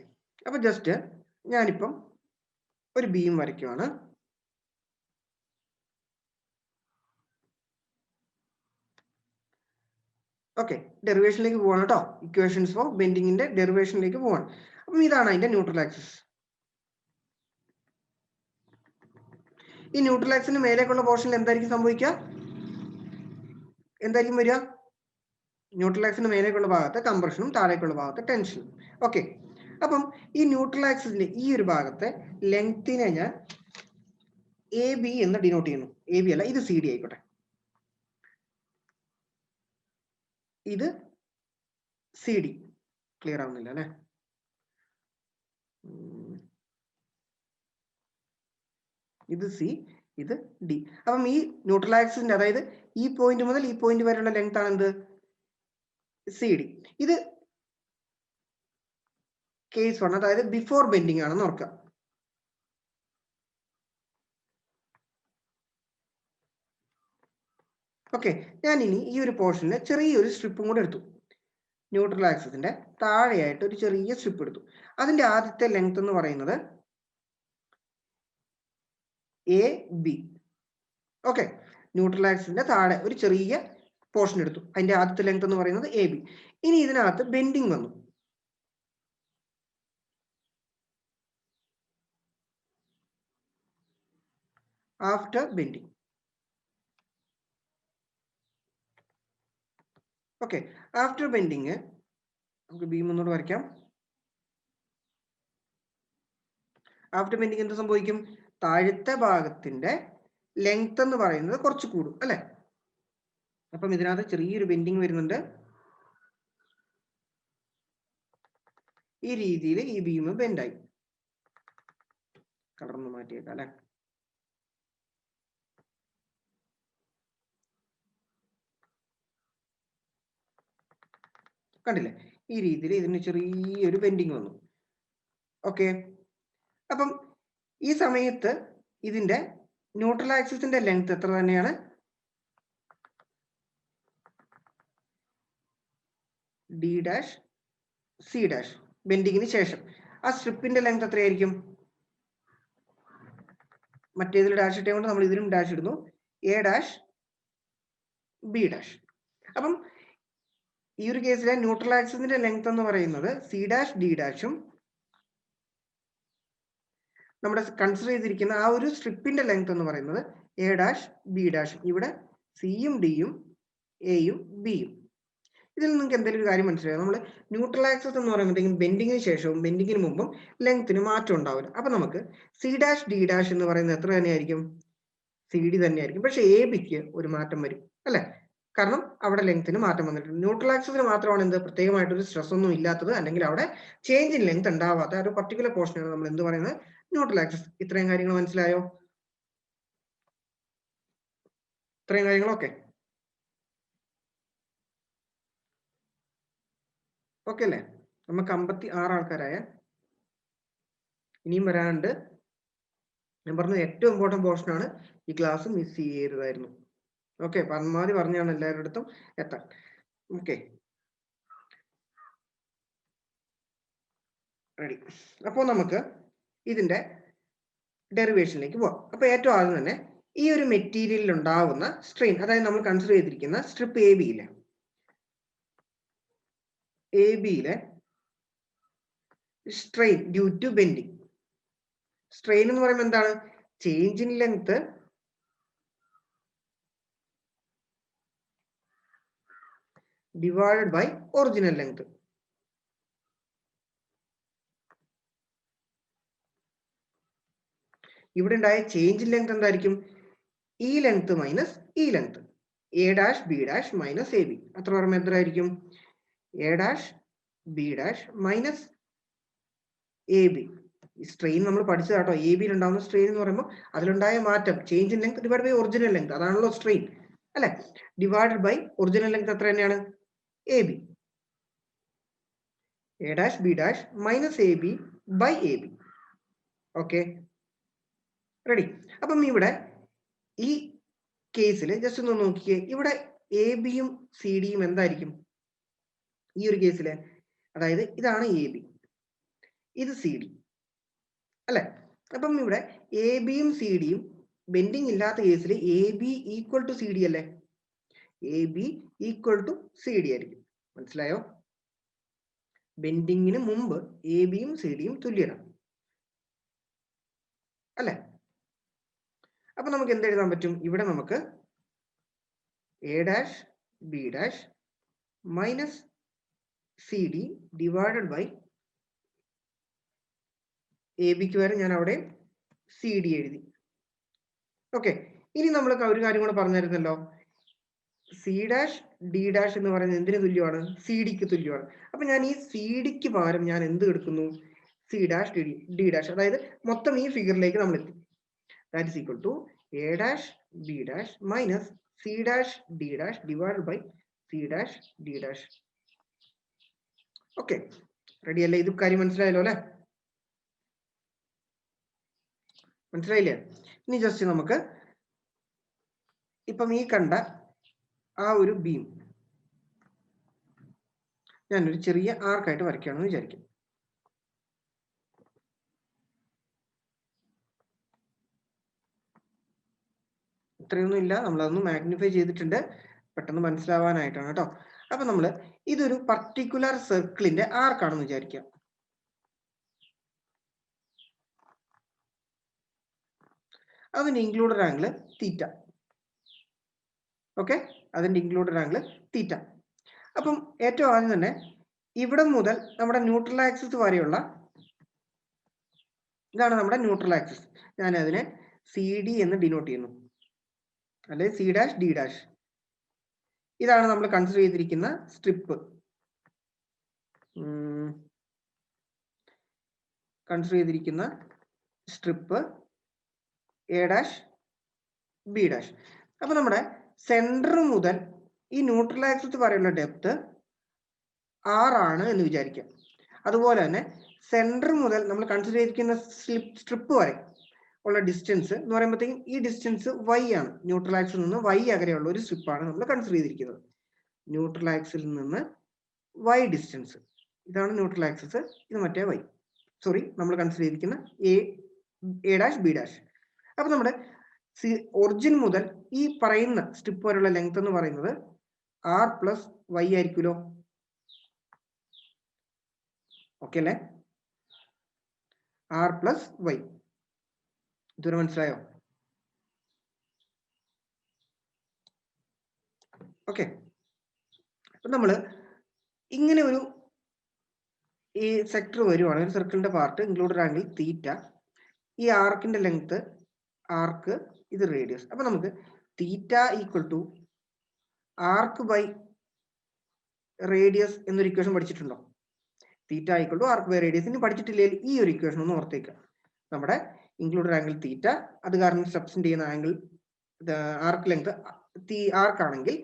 അപ്പൊ ജസ്റ്റ് ഞാനിപ്പം ഒരു ബീം വരയ്ക്കുവാണ്. ഓക്കെ, ഡെറിവേഷനിലേക്ക് പോവാണ് കേട്ടോ. ഇക്വേഷൻസ് ഫോർ ബെൻഡിങ്ങിന്റെ ഡെറിവേഷനിലേക്ക് പോവാണ്. അപ്പം ഇതാണ് അതിന്റെ ന്യൂട്രൽ ആക്സിസ്. ഈ ന്യൂട്രൽ ആക്സിന് മേലേക്കുള്ള പോർഷനിൽ എന്തായിരിക്കും സംഭവിക്കുക? എന്തായിരിക്കും വരിക? ന്യൂട്രൽ ആക്സിന് മേലേക്കുള്ള ഭാഗത്ത് കംപ്രഷനും താഴേക്കുള്ള ഭാഗത്ത് ടെൻഷനും. ഓക്കെ, അപ്പം ഈ ന്യൂട്രൽ ആക്സിന്റെ ഈ ഒരു ഭാഗത്തെ ലെങ്തിനെ ഞാൻ AB എന്ന് ഡിനോട്ട് ചെയ്യുന്നു. AB അല്ല, ഇത് CD ആയിക്കോട്ടെ. ഇത് CD. ക്ലിയർ ആവുന്നില്ല അല്ലെ? ഇത് C, ഇത് D. അപ്പം ഈ ന്യൂട്രൽ ആക്സിന്റെ, അതായത് ഈ പോയിന്റ് മുതൽ ഈ പോയിന്റ് വരെയുള്ള ലെങ്ത് ആണ് എന്ത്? CD. ഇത് കേസ് 1, അതായത് ബിഫോർ ബെൻഡിങ് ആണെന്ന് ഓർക്കുക. ഓക്കെ, ഞാൻ ഇനി ഈ ഒരു പോർഷനിൽ ചെറിയൊരു സ്ട്രിപ്പും കൂടെ എടുത്തു. ന്യൂട്രൽ ആക്സിന്റെ താഴെയായിട്ട് ഒരു ചെറിയ സ്ട്രിപ്പ് എടുത്തു. അതിന്റെ ആദ്യത്തെ ലെങ്ത് എന്ന് പറയുന്നത് AB. ഓക്കെ, ന്യൂട്രൽ ആക്സിന്റെ താഴെ ഒരു ചെറിയ പോർഷൻ എടുത്തു. അതിന്റെ ആദ്യത്തെ ലെങ്ത് എന്ന് പറയുന്നത് AB. ഇനി ഇതിനകത്ത് ബെൻഡിങ് വന്നു. After bending. Okay, after bending നമുക്ക് ബീം ഒന്നുകൂടെ വരയ്ക്കാം. ആഫ്റ്റർ ബെൻഡിങ് എന്ത് സംഭവിക്കും? താഴത്തെ ഭാഗത്തിന്റെ ലെങ്ത് എന്ന് പറയുന്നത് കുറച്ച് കൂടും അല്ലെ? അപ്പം ഇതിനകത്ത് ചെറിയൊരു ബെൻഡിങ് വരുന്നുണ്ട്. ഈ രീതിയിൽ ഈ ബീം ബെൻഡായി. കളർന്ന് മാറ്റിയേക്കാം അല്ലെ? കണ്ടില്ലേ? ഈ രീതിയിൽ ഇതിന് ചെറിയൊരു ബെൻഡിങ് വന്നു. ഓക്കെ, അപ്പം ഈ സമയത്ത് ഇതിന്റെ ന്യൂട്രൽ ആക്സിസിന്റെ ലെങ്ത് എത്ര തന്നെയാണ്? D' C'. ബെൻഡിങ്ങിന് ശേഷം ആ സ്ട്രിപ്പിന്റെ ലെങ്ത് എത്രയായിരിക്കും? മറ്റേതിൽ ഡാഷ് ഇട്ടേ കൊണ്ട് നമ്മൾ ഇതിലും ഡാഷ് ഇടുന്നു. A' B'. അപ്പം ഈ ഒരു കേസിലെ ന്യൂട്രൽ ആക്സിസിന്റെ ലെങ്ത് എന്ന് പറയുന്നത് C', D', നമ്മുടെ കൺസിഡർ ചെയ്തിരിക്കുന്ന ആ ഒരു സ്ട്രിപ്പിന്റെ ലെങ്ത് എന്ന് പറയുന്നത് A', B'. ഇവിടെ സിയും ഡിയും എയും ബിയും. ഇതിൽ നിങ്ങൾക്ക് എന്തെങ്കിലും ഒരു കാര്യം മനസ്സിലായോ? നമ്മൾ ന്യൂട്രൽ ആക്സിസ് എന്ന് പറയുമ്പോഴത്തേക്കും ബെൻഡിങ്ങിന് ശേഷവും ബെൻഡിങ്ങിന് മുമ്പും ലെങ്ത്തിന് മാറ്റം ഉണ്ടാവില്ല. അപ്പൊ നമുക്ക് C', D' എന്ന് പറയുന്നത് എത്ര തന്നെയായിരിക്കും? CD തന്നെയായിരിക്കും. പക്ഷെ AB-ക്ക് ഒരു മാറ്റം വരും അല്ലെ? കാരണം അവിടെ ലെങ്ത്തിന് മാറ്റം വന്നിട്ടുണ്ട്. ന്യൂട്രൽ ആക്സിസിന് മാത്രമാണ് എന്ത് പ്രത്യേകമായിട്ടൊരു സ്ട്രെസ് ഒന്നും ഇല്ലാത്തത്, അല്ലെങ്കിൽ അവിടെ ചേഞ്ച് ഇൻ ലെങ്ത് ഉണ്ടാവാത്ത ഒരു പർട്ടിക്കുലർ പോർഷനാണ് നമ്മൾ എന്ത് പറയുന്നത്? Neutral axis. ഇത്രയും കാര്യങ്ങൾ മനസ്സിലായോ? ഇത്രയും കാര്യങ്ങളൊക്കെ ഓക്കെ അല്ലേ? നമുക്ക് 56 ആൾക്കാരായ. ഇനിയും വരാനുണ്ട്. ഞാൻ പറഞ്ഞു ഏറ്റവും ഇമ്പോർട്ടന്റ് പോർഷൻ ആണ്. ഈ ക്ലാസ് മിസ് ചെയ്യരുതായിരുന്നു. ഓക്കെ, പരമാവധി പറഞ്ഞാണ് എല്ലാവരുടെ അടുത്തും എത്താൻ. Okay, ready. അപ്പോൾ നമുക്ക് ഇതിന്റെ ഡെറിവേഷനിലേക്ക് പോവാം. അപ്പൊ ഏറ്റവും ആദ്യം തന്നെ ഈ ഒരു മെറ്റീരിയലിൽ ഉണ്ടാവുന്ന സ്ട്രെയിൻ, അതായത് നമ്മൾ കൺസിഡർ ചെയ്തിരിക്കുന്ന സ്ട്രിപ്പ് എ ബിയിലെ strain due to bending. Strain എന്ന് പറയുമ്പോൾ എന്താണ്? Change in length divided by original length. ഇവിടെ ഉണ്ടായ ചേഞ്ച് ഇൻ ലെങ്ത് എന്തായിരിക്കും? ഈ ലെങ്ത് മൈനസ് ഈ length. A', B' minus AB. അത്ര പറയുമ്പോൾ എത്രയായിരിക്കും? A', B' minus AB. ഈ സ്ട്രെയിൻ നമ്മൾ പഠിച്ചതാട്ടോ. AB ഉണ്ടാവുന്ന സ്ട്രെയിൻ എന്ന് പറയുമ്പോൾ അതിലുണ്ടായ മാറ്റം change in length divide by original length, അതാണല്ലോ സ്ട്രെയിൻ അല്ലെ? ഡിവൈഡഡ് ബൈ ഒറിജിനൽ ലെങ്ത് എത്ര തന്നെയാണ്? AB. A', B' minus AB by AB. Okay, ready. അപ്പം ഇവിടെ ഈ കേസിൽ ജസ്റ്റ് ഒന്ന് നോക്കിയേ. ഇവിടെ AB-യും CD-യും എന്തായിരിക്കും ഈ ഒരു കേസിൽ? അതായത് ഇതാണ് AB, ഇത് CD അല്ലെ? അപ്പം ഇവിടെ AB-യും CD-യും ബെൻഡിങ് ഇല്ലാത്ത കേസിൽ AB ഈക്വൽ ടു CD അല്ലേ? AB ഈക്വൽ ടു CD ആയിരിക്കും. മനസ്സിലായോ? ബെൻഡിങ്ങിന് മുമ്പ് AB-യും CD-യും തുല്യരാണ് അല്ലെ? അപ്പൊ നമുക്ക് എന്ത് എഴുതാൻ പറ്റും? ഇവിടെ നമുക്ക് A dash B dash minus C D divided by A ബിക്ക് വരെ ഞാൻ അവിടെ സി ഡി എഴുതി. ഓക്കെ, ഇനി നമ്മൾ ഒരു കാര്യം കൂടെ പറഞ്ഞിരുന്നല്ലോ, സി ഡാഷ് ഡി ഡാഷ് എന്ന് പറയുന്നത് എന്തിന് തുല്യമാണ്? സി ഡിക്ക് തുല്യമാണ്. അപ്പൊ ഞാൻ ഈ സി ഡിക്ക് പകരം ഞാൻ എന്ത് എടുക്കുന്നു? C dash D dash. അതായത് മൊത്തം ഈ ഫിഗറിലേക്ക് നമ്മൾ എത്തി. That is equal to A dash B dash minus C dash D dash divided by C dash D dash. Okay, ready അല്ലേ? ഇത് കാര്യം മനസ്സിലായല്ലോ അല്ലെ? മനസ്സിലായില്ലേ? ഇനി ജസ്റ്റ് നമുക്ക് ഇപ്പം ഈ കണ്ട ആ ഒരു ബീം ഞാനൊരു ചെറിയ ആർക്കായിട്ട് വരയ്ക്കുകയാണെന്ന് വിചാരിക്കും. ഇത്രയൊന്നും ഇല്ല, നമ്മളതൊന്ന് മാഗ്നിഫൈ ചെയ്തിട്ടുണ്ട് പെട്ടെന്ന് മനസ്സിലാവാനായിട്ടാണ് കേട്ടോ. അപ്പൊ നമ്മൾ ഇതൊരു പർട്ടിക്കുലർ സർക്കിളിന്റെ ആർക്കാണെന്ന് വിചാരിക്കുക. അതിന്റെ ഇൻക്ലൂഡഡ് ആംഗിൾ തീറ്റ. ഓക്കെ, അതിന്റെ ഇൻക്ലൂഡഡ് ആംഗിൾ തീറ്റ. അപ്പം ഏറ്റവും ആദ്യം തന്നെ ഇവിടെ മുതൽ നമ്മുടെ ന്യൂട്രൽ ആക്സിസ് വരെയുള്ള ഇതാണ് നമ്മുടെ ന്യൂട്രൽ ആക്സിസ്. ഞാൻ അതിനെ സി ഡി എന്ന് ഡിനോട്ട് ചെയ്യുന്നു, അല്ലെ സി ഡാഷ് ഡി ഡാഷ്. ഇതാണ് നമ്മൾ കൺസിഡർ ചെയ്തിരിക്കുന്ന strip. A dash B dash. അപ്പൊ നമ്മുടെ സെന്റർ മുതൽ ഈ ന്യൂട്രൽ ആക്സിസ് വരെയുള്ള ഡെപ്ത് r ആണ് എന്ന് വിചാരിക്കാം. അതുപോലെ തന്നെ സെന്റർ മുതൽ നമ്മൾ കൺസിഡർ ചെയ്തിരിക്കുന്ന സ്ട്രിപ്പ് വരെ ഉള്ള ഡിസ്റ്റൻസ് എന്ന് പറയുമ്പോഴത്തേക്കും ഈ ഡിസ്റ്റൻസ് y ആണ്. ന്യൂട്രൽ ആക്സിൽ നിന്ന് y അകലെയുള്ള ഒരു സ്ട്രിപ്പാണ് നമ്മൾ കൺസിഡർ ചെയ്തിരിക്കുന്നത്. ന്യൂട്രൽ ആക്സിൽ നിന്ന് y ഡിസ്റ്റൻസ്, ഇതാണ് ന്യൂട്രൽ ആക്സിസ്, ഇത് മറ്റേ y. സോറി, നമ്മൾ കൺസിഡർ ചെയ്തിരിക്കുന്ന എ ഡാഷ് ബി ഡാഷ്. അപ്പൊ നമ്മുടെ ഒറിജിൻ മുതൽ ഈ പറയുന്ന സ്ട്രിപ്പ് വരെയുള്ള ലെങ്ത് എന്ന് പറയുന്നത് r പ്ലസ് y ആയിരിക്കുമല്ലോ. ഓക്കെ അല്ലേ? r plus y. ഇതുവരെ മനസ്സിലായോ? ഓക്കെ, അപ്പൊ നമ്മള് ഇങ്ങനെ ഒരു ഈ സെക്ടർ വരുവാണ്, ഒരു സർക്കിളിന്റെ പാർട്ട് ഇൻക്ലൂഡഡ് ആംഗിൾ തീറ്റ, ഈ ആർക്കിന്റെ ലെങ്ത് ആർക്ക്, ഇത് റേഡിയസ്. അപ്പൊ നമുക്ക് theta equal to arc by radius എന്നൊരു ഇക്വേഷൻ പഠിച്ചിട്ടുണ്ടോ? Theta equal to arc by radius. ഇനി പഠിച്ചിട്ടില്ലെങ്കിൽ ഈ ഒരു ഇക്വേഷൻ ഒന്ന് ഓർത്തേക്കുക. നമ്മുടെ ഇൻക്ലൂഡഡ് ആംഗിൾ തീറ്റ, അത് കാരണം സബ്സ്റ്റൻഡ് ചെയ്യുന്ന ആംഗിൾ ആർക്ക് ലെങ്ത് ആർക്ക് ആണെങ്കിൽ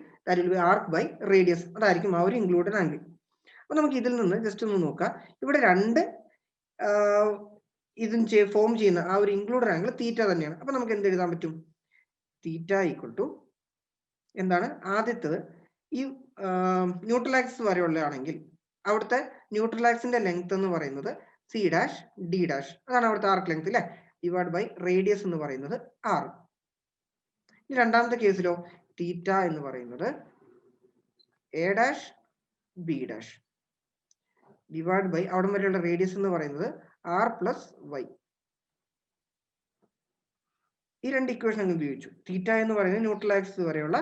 ആർക്ക് ബൈ റേഡിയസ്, അതായിരിക്കും ആ ഒരു ഇൻക്ലൂഡഡ് ആംഗിൾ. അപ്പൊ നമുക്ക് ഇതിൽ നിന്ന് ജസ്റ്റ് ഒന്ന് നോക്കാം. ഇവിടെ രണ്ട് ഇതും ഫോം ചെയ്യുന്ന ആ ഒരു ഇൻക്ലൂഡഡ് ആംഗിൾ തീറ്റ തന്നെയാണ്. അപ്പൊ നമുക്ക് എന്ത് എഴുതാൻ പറ്റും? തീറ്റ ഈക്വൽ ടു എന്താണ്? ആദ്യത്തത് ഈ ന്യൂട്രൽ ആക്സിസ് വരെയുള്ള ആണെങ്കിൽ അവിടുത്തെ ന്യൂട്രൽ ആക്സിന്റെ ലെങ്ത് എന്ന് പറയുന്നത് സി ഡാഷ് ഡി ഡാഷ്, അതാണ് അവിടുത്തെ ആർക്ക് ലെങ്ത് അല്ലെ, ഡിവൈഡ് ബൈ റേഡിയസ് എന്ന് പറയുന്നത് r. ഇനി രണ്ടാമത്തെ കേസിലോ തീറ്റ എന്ന് പറയുന്നത് A dash B dash divide by അവിടെ വരെയുള്ള റേഡിയസ് എന്ന് പറയുന്നത് r പ്ലസ് y. ഈ രണ്ട് ഇക്വേഷൻ അങ്ങ് ഉപയോഗിച്ചു. തീറ്റ എന്ന് പറയുന്നത് ന്യൂട്രൽ ആക്സിസ് വരെയുള്ള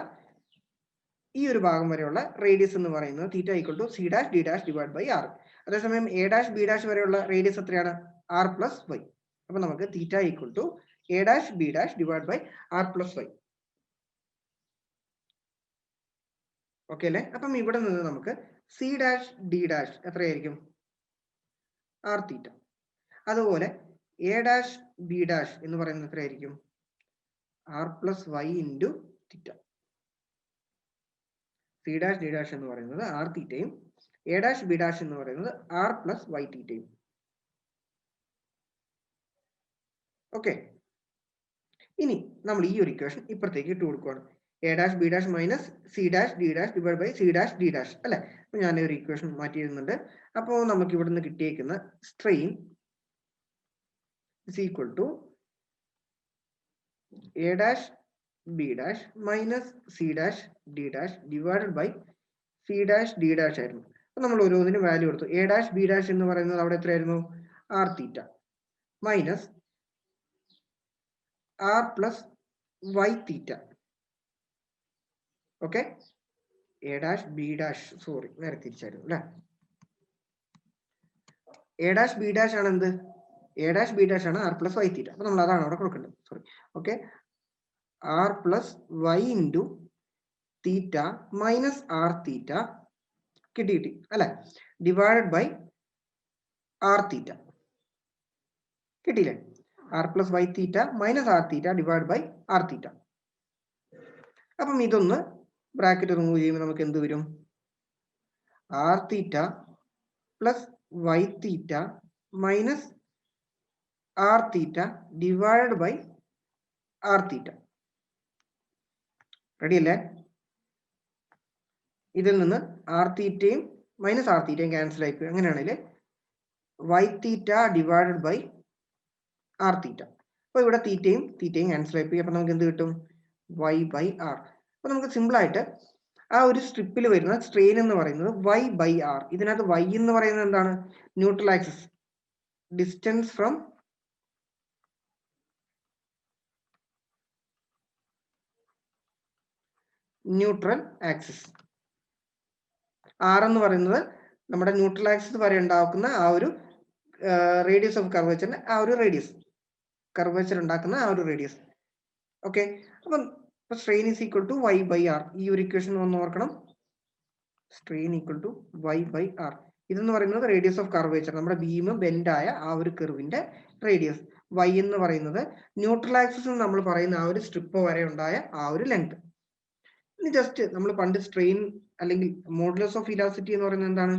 ഈ ഒരു ഭാഗം വരെയുള്ള റേഡിയസ് എന്ന് പറയുന്നത് theta equal to C dash D dash divide by r. അതേസമയം എ ഡാഷ് ബി ഡാഷ് വരെയുള്ള റേഡിയസ് എത്രയാണ്? r plus y. അപ്പൊ നമുക്ക് theta equal to A dash B dash divide by r plus y. Okay അല്ലെ? അപ്പം ഇവിടെ നിന്ന് നമുക്ക് സി ഡാഷ് ഡി ഡാഷ് എത്രയായിരിക്കും? r theta. അതുപോലെ എ ഡാഷ് ബി ഡാഷ് എന്ന് പറയുന്നത് എത്രയായിരിക്കും? r plus y into theta. C dash D dash എന്ന് പറയുന്നത് r തീറ്റയും എ ഡാഷ് ബി ഡാഷ് എന്ന് പറയുന്നത് r പ്ലസ് y തീറ്റയും. ഓക്കെ, ഇനി നമ്മൾ ഈ ഒരു ഇക്വേഷൻ ഇപ്പുറത്തേക്ക് ഇട്ട് കൊടുക്കുകയാണ്. A dash B dash minus C dash D dash divide by C dash D dash അല്ലെ. അപ്പൊ ഞാൻ ഒരു ഇക്വേഷൻ മാറ്റി എഴുതുന്നുണ്ട്. അപ്പോൾ നമുക്ക് ഇവിടുന്ന് കിട്ടിയേക്കുന്ന strain is equal to A dash B dash minus C dash D dash divided by C dash D dash ആയിരുന്നു. അപ്പൊ നമ്മൾ ഓരോന്നിനും വാല്യൂ കൊടുത്തു. എ ഡാഷ് ബി ഡാഷ് എന്ന് പറയുന്നത് അവിടെ എത്രയായിരുന്നു? r theta minus r plus y theta. Okay, a dash b dash, sorry, നേരെ തിരിച്ചായിരുന്നു അല്ലേ. a dash b dash ആണ് എന്ത്? a dash b dash ആണ് r plus y theta. അപ്പൊ നമ്മൾ അതാണ് അവിടെ കൊടുക്കേണ്ടത്. Sorry. Okay, r plus y into theta minus r theta കിട്ടി അല്ലെ, ഡിവൈഡഡ് ബൈ r theta കിട്ടിയില്ലേ? r plus y theta minus r theta divided by r theta. അപ്പം ഇതൊന്ന് ബ്രാക്കറ്റ് റിമൂവ് ചെയ്യുമ്പോൾ നമുക്ക് എന്ത് വരും? r theta plus y theta minus r theta divided by r theta. Ready അല്ലേ? ഇതിൽ നിന്ന് r thetaയും മൈനസ് r thetaയും ക്യാൻസൽ ആയിപ്പോയി. അങ്ങനെയാണെങ്കിൽ y theta divided by r theta. അപ്പോൾ ഇവിടെ തീറ്റയും ക്യാൻസൽ ആയിപ്പോയി. അപ്പൊ നമുക്ക് എന്ത് കിട്ടും? y by r. അപ്പൊ നമുക്ക് സിമ്പിൾ ആയിട്ട് ആ ഒരു സ്ട്രിപ്പിൽ വരുന്ന സ്ട്രെയിൻ എന്ന് പറയുന്നത് y by r. ഇതിനകത്ത് y എന്ന് പറയുന്നത് എന്താണ്? Neutral axis, distance from neutral axis. r എന്ന് പറയുന്നത് നമ്മുടെ ന്യൂട്രൽ ആക്സിസ് വരെ ഉണ്ടാക്കുന്ന ആ ഒരു റേഡിയസ് ഓഫ് കർവേച്ചറിന്റെ ആ ഒരു റേഡിയസ്, കർവേച്ചർ ഉണ്ടാക്കുന്ന ആ ഒരു റേഡിയസ്. ഓക്കെ, അപ്പം strain is equal to y by r. ഈ ഒരു ഇക്വേഷൻ ഒന്ന് ഓർക്കണം. Strain equal to y by r. ഇതെന്ന് പറയുന്നത് റേഡിയസ് ഓഫ് കർവേച്ചർ, നമ്മുടെ ബീം ബെൻഡ് ആയ ആ ഒരു കർവിന്റെ റേഡിയസ്. y എന്ന് പറയുന്നത് ന്യൂട്രൽ ആക്സിസ് നമ്മൾ പറയുന്ന ആ ഒരു സ്ട്രിപ്പ് വരെ ഉണ്ടായ ആ ഒരു ലെങ്ത്. ഇനി ജസ്റ്റ് നമ്മൾ പണ്ട് സ്ട്രെയിൻ അല്ലെങ്കിൽ മോഡുലസ് ഓഫ് ഇലാസ്റ്റിറ്റി എന്ന് പറയുന്നത് എന്താണ്?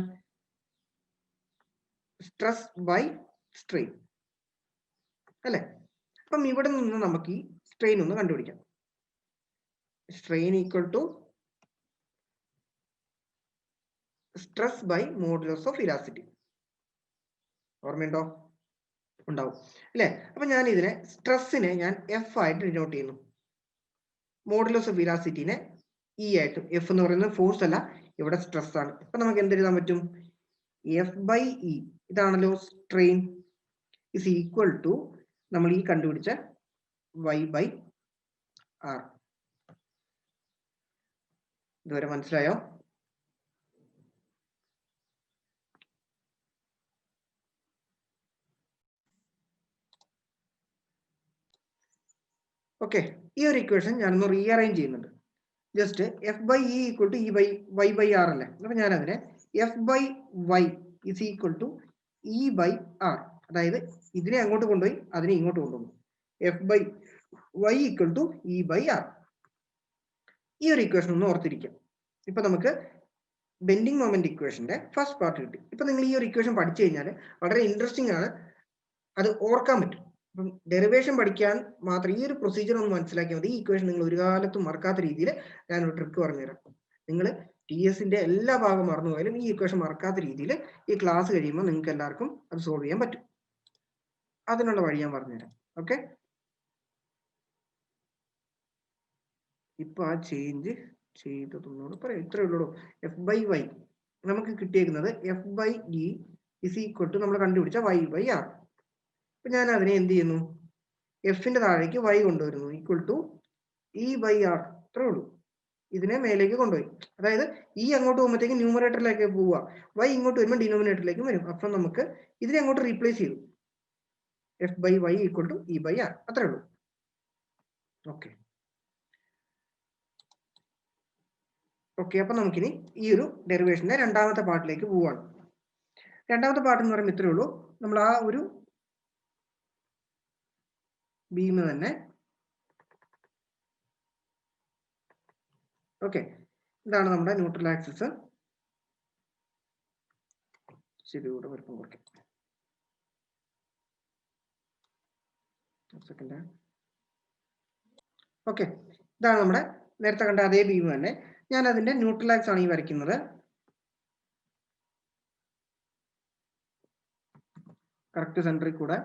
സ്ട്രെസ് ബൈ സ്ട്രെയിൻ അല്ലെ? അപ്പം ഇവിടെ നിന്ന് നമുക്ക് ഈ സ്ട്രെയിൻ ഒന്ന് കണ്ടുപിടിക്കാം. Strain equal to stress by modulus of elasticity. ഓർമ്മയുണ്ടോ? ഉണ്ടാവും അല്ലെ? അപ്പൊ ഞാൻ ഇതിനെ സ്ട്രെസ്സിനെ ഞാൻ എഫ് ആയിട്ട് ഡിനോട്ട് ചെയ്യുന്നു, മോഡുലസ് ഓഫ് ഇലാസ്റ്റിറ്റിനെ ഇ ആയിട്ട്. എഫ് എന്ന് പറയുന്നത് ഫോഴ്സ് അല്ല, ഇവിടെ സ്ട്രെസ് ആണ്. അപ്പൊ നമുക്ക് എന്ത് എഴുതാൻ പറ്റും? എഫ് ബൈ ഇ, ഇതാണല്ലോ സ്ട്രെയിൻ, ഇസ് ഈക്വൽ ടു നമ്മൾ ഈ കണ്ടുപിടിച്ച y by r. ഇതുവരെ മനസ്സിലായോ? ഓക്കെ, ഈ ഒരു ഇക്വേഷൻ ഞാനൊന്ന് റീഅറേഞ്ച് ചെയ്യുന്നുണ്ട്. Just F by E equal to Y by R അല്ലേ? അപ്പൊ ഞാൻ അതിനെ F by Y is equal to E by R. അതായത് ഇതിനെ അങ്ങോട്ട് കൊണ്ടുപോയി അതിനെ ഇങ്ങോട്ട് കൊണ്ടുവന്നു. F by Y equal to E by R. ഈ ഒരു ഇക്വേഷൻ ഒന്ന് ഓർത്തിരിക്കാം. ഇപ്പൊ നമുക്ക് ബെൻഡിങ് മൊമെന്റ് ഇക്വേഷന്റെ ഫസ്റ്റ് പാർട്ട് കിട്ടി. ഇപ്പൊ നിങ്ങൾ ഈ ഒരു ഇക്വേഷൻ പഠിച്ചു കഴിഞ്ഞാൽ വളരെ ഇൻട്രസ്റ്റിംഗ് ആണ്, അത് ഓർക്കാൻ പറ്റും. അപ്പം ഡെറിവേഷൻ പഠിക്കാൻ മാത്രം ഈ ഒരു പ്രൊസീജിയർ ഒന്ന് മനസ്സിലാക്കിയാൽ മതി. ഈ ഇക്വേഷൻ നിങ്ങൾ ഒരു കാലത്തും മറക്കാത്ത രീതിയിൽ ഞാനൊരു ട്രിക്ക് പറഞ്ഞുതരാം. നിങ്ങൾ TSന്റെ എല്ലാ ഭാഗം മറന്നുപോയാലും ഈ ഇക്വേഷൻ മറക്കാത്ത രീതിയിൽ ഈ ക്ലാസ് കഴിയുമ്പോൾ നിങ്ങൾക്ക് എല്ലാവർക്കും അത് സോൾവ് ചെയ്യാൻ പറ്റും. അതിനുള്ള വഴി ഞാൻ പറഞ്ഞുതരാം. ഓക്കെ, ഇപ്പൊ ആ ചേഞ്ച് ചെയ്തതൊന്നുകൂടെ പറയാം. ഇത്രയേ ഉള്ളൂ. എഫ് ബൈ വൈ നമുക്ക് കിട്ടിയേക്കുന്നത് F by E is equal to നമ്മൾ കണ്ടുപിടിച്ച y ബൈ ആർ. അപ്പൊ ഞാൻ അതിനെ എന്ത് ചെയ്യുന്നു? എഫിന്റെ താഴേക്ക് y കൊണ്ടുവരുന്നു, equal to E by R. അത്രേ ഉള്ളൂ. ഇതിനെ മേലേക്ക് കൊണ്ടുപോയി, അതായത് ഈ അങ്ങോട്ട് പോകുമ്പോഴത്തേക്ക് ന്യൂമറേറ്ററിലേക്ക് പോവുക, y ഇങ്ങോട്ട് വരുമ്പോൾ ഡിനോമിനേറ്ററിലേക്ക് വരും. അപ്പൊ നമുക്ക് ഇതിനെ അങ്ങോട്ട് റീപ്ലേസ് ചെയ്തു, F by Y equal to E by R. അത്രേ ഉള്ളൂ. ഓക്കെ ഓക്കെ, അപ്പൊ നമുക്കിനി ഈ ഒരു ഡെറിവേഷന്റെ രണ്ടാമത്തെ പാർട്ടിലേക്ക് പോവാണ്. രണ്ടാമത്തെ പാർട്ട് എന്ന് പറയുമ്പോൾ ഇത്രയേ ഉള്ളൂ. നമ്മൾ ആ ഒരു ബീം തന്നെ, ഓക്കെ, ഇതാണ് നമ്മുടെ ന്യൂട്രൽ ആക്സിസ്. ശരിയൂടെ വലുപ്പം കുറയ്ക്കാം. സെക്കൻഡ്. ഓക്കെ, ഇതാണ് നമ്മുടെ നേരത്തെ കണ്ട അതേ ബീം തന്നെ. ഞാൻ അതിന്റെ ന്യൂട്രൽ ആക്സ് ആണ് ഈ വരയ്ക്കുന്നത്. കറക്റ്റ് സെന്ററിൽ കൂടെ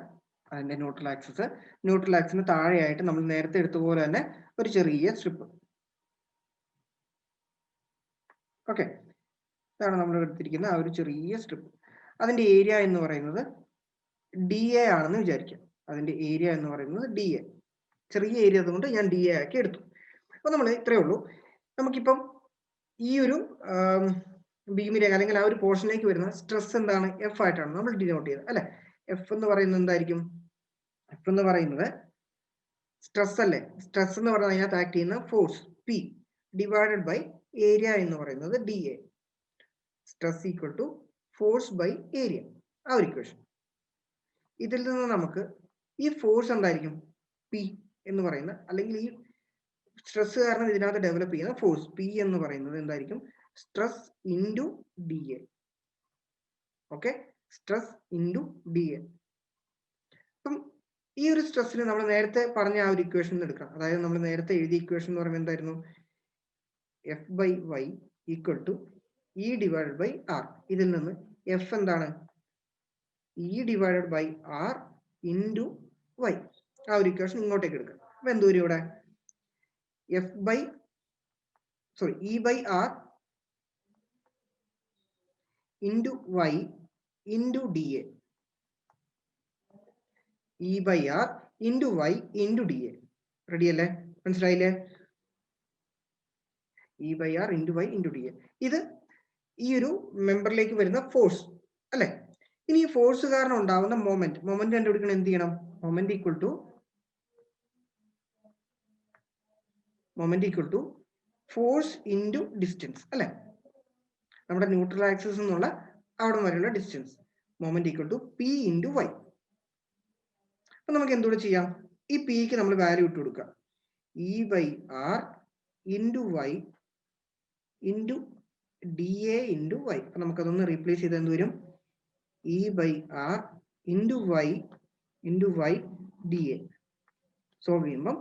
അതിന്റെ ന്യൂട്രൽ ആക്സിന് താഴെയായിട്ട് നമ്മൾ നേരത്തെ എടുത്ത പോലെ തന്നെ ഒരു ചെറിയ സ്ട്രിപ്പ്. ഓക്കെ, ഇതാണ് നമ്മൾ എടുത്തിരിക്കുന്ന ആ ഒരു ചെറിയ സ്ട്രിപ്പ്. അതിന്റെ ഏരിയ എന്ന് പറയുന്നത് DA ആണെന്ന് വിചാരിക്കാം. അതിന്റെ ഏരിയ എന്ന് പറയുന്നത് DA. ചെറിയ ഏരിയ അതുകൊണ്ട് ഞാൻ ഡി എ ആക്കി എടുത്തു. അപ്പൊ നമ്മൾ ഇത്രയേ ഉള്ളൂ. നമുക്കിപ്പം ഈ ഒരു ബീമിലേക്ക് അല്ലെങ്കിൽ ആ ഒരു പോർഷനിലേക്ക് വരുന്ന സ്ട്രെസ് എന്താണ്? എഫ് ആയിട്ടാണ് നമ്മൾ ഡിനോട്ട് ചെയ്തത് അല്ലെ. എഫ് എന്ന് പറയുന്നത് എന്തായിരിക്കും? എഫ് എന്ന് പറയുന്നത് സ്ട്രെസ് അല്ലേ. സ്ട്രെസ് എന്ന് പറഞ്ഞാൽ അതിനകത്ത് ആക്ട് ചെയ്യുന്ന force P divided by area എന്ന് പറയുന്നത് D A. Stress equal to force by area, ആ ഒരു ഇക്വേഷൻ. ഇതിൽ നിന്ന് നമുക്ക് ഈ ഫോഴ്സ് എന്തായിരിക്കും? പി എന്ന് പറയുന്ന, അല്ലെങ്കിൽ ഈ സ്ട്രെസ് കാരണം ഇതിനകത്ത് ഡെവലപ്പ് ചെയ്യുന്ന ഫോഴ്സ് പി എന്ന് പറയുന്നത് എന്തായിരിക്കും? Stress into D A. Okay, stress into D A. അപ്പം ഈ ഒരു സ്ട്രെസ്സിന് നമ്മൾ നേരത്തെ പറഞ്ഞ ആ ഒരു ഇക്വേഷൻ എടുക്കാം. അതായത് നമ്മൾ നേരത്തെ എഴുതിയ ഇക്വേഷൻ എന്ന് പറയുന്നത് എന്തായിരുന്നു? F by Y equal to E divided by R. ഇതിൽ നിന്ന് എഫ് എന്താണ്? E divided by R into Y. ആ ഒരു ഇക്വേഷൻ ഇങ്ങോട്ടേക്ക് എടുക്കാം. അപ്പൊ എന്ത് വരും ഇവിടെ? E by R into Y into D A. E by R into Y into D A. Ready അല്ലേ? മനസ്സിലായില്ലേ? E by R into Y into D A. ഇത് ഈ ഒരു മെമ്പറിലേക്ക് വരുന്ന ഫോഴ്സ് അല്ലെ. ഇനി ഈ ഫോഴ്സ് കാരണം ഉണ്ടാവുന്ന മൊമെന്റ് കണ്ടുപിടിക്കണം. എന്ത് ചെയ്യണം? Moment equal to force into distance അല്ലെ. നമ്മുടെ ന്യൂട്രൽ ആക്സിസ് എന്നുള്ള അവിടെ വരെയുള്ള distance. Moment equal to P into Y. അപ്പൊ നമുക്ക് എന്തുകൂടെ ചെയ്യാം? ഈ പിക്ക് നമ്മൾ വാല്യൂ ഇട്ട് കൊടുക്കുക. E by R into Y into D A into Y. അപ്പൊ നമുക്കതൊന്ന് റീപ്ലേസ് ചെയ്ത് എന്ത് വരും? E by R into Y D A. Solve ചെയ്യുമ്പം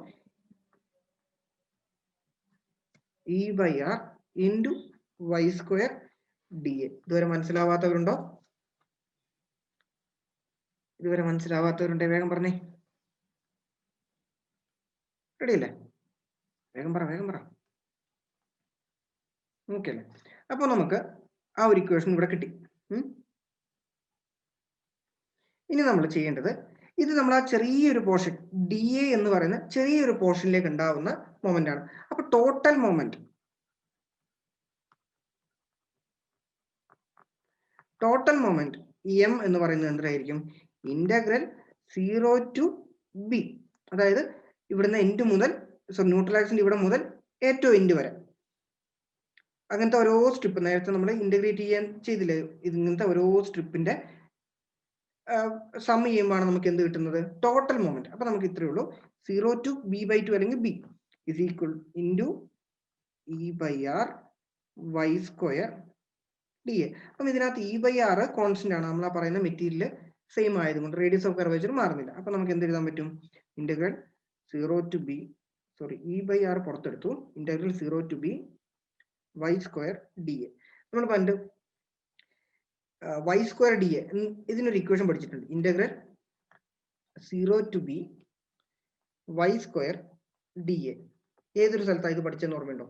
E by R into Y square D A. ഇതുവരെ മനസ്സിലാവാത്തവരുണ്ടോ? വേഗം പറഞ്ഞേ. റെഡി അല്ലേ? വേഗം പറ. ഓക്കെ അല്ലേ? അപ്പൊ നമുക്ക് ആ ഒരു ഇക്വേഷൻ ഇവിടെ കിട്ടി. ഇനി നമ്മൾ ചെയ്യേണ്ടത്, ഇത് നമ്മൾ ആ ചെറിയൊരു പോർഷൻ ഡി എ എന്ന് പറയുന്ന ചെറിയൊരു പോർഷനിലേക്ക് ഉണ്ടാവുന്ന മൊമെന്റ് ആണ്. അപ്പൊ ടോട്ടൽ മൊമെന്റ് എം എന്ന് പറയുന്നത് എന്തായിരിക്കും? Integral 0 to B. അതായത് ഇവിടുന്ന് എൻഡ് മുതൽ ന്യൂട്രൽ ആക്സിന്റെ ഇവിടെ മുതൽ ഏറ്റവും എൻഡ് വരെ അങ്ങനത്തെ ഓരോ സ്ട്രിപ്പ് നേരത്തെ നമ്മൾ ഇന്റഗ്രേറ്റ് ചെയ്യാൻ ചെയ്തില്ലേ? ഇങ്ങനത്തെ ഓരോ സ്ട്രിപ്പിന്റെ സം ചെയ്യുമ്പോൾ നമുക്ക് എന്ത് കിട്ടുന്നത്? Total moment. അപ്പൊ നമുക്ക് ഇത്രയേ ഉള്ളൂ. 0 ടു ബി ബൈ 2 അല്ലെങ്കിൽ B is equal into E by R Y square D A. അപ്പം ഇതിനകത്ത് ഇ ബൈ ആർ കോൺസ്റ്റന്റ് ആണ്. നമ്മൾ ആ പറയുന്ന മെറ്റീരിയൽ സെയിം ആയതുകൊണ്ട് റേഡിയസ് ഓഫ് കർവേച്ചർ മാറുന്നില്ല. അപ്പൊ നമുക്ക് എന്ത് എഴുതാൻ പറ്റും? Integral 0 to B E by R പുറത്തെടുത്തു. Integral 0 to B Y square D A. നമ്മൾ പണ്ട് വൈ സ്ക്വയർ ഡി എ ഇതിനൊരു ഇക്വേഷൻ പഠിച്ചിട്ടുണ്ട്. Integral 0 to B Y square D A. ഏതൊരു സ്ഥലത്താണ് ഇത് പഠിച്ചെന്ന് ഓർമ്മയുണ്ടോ?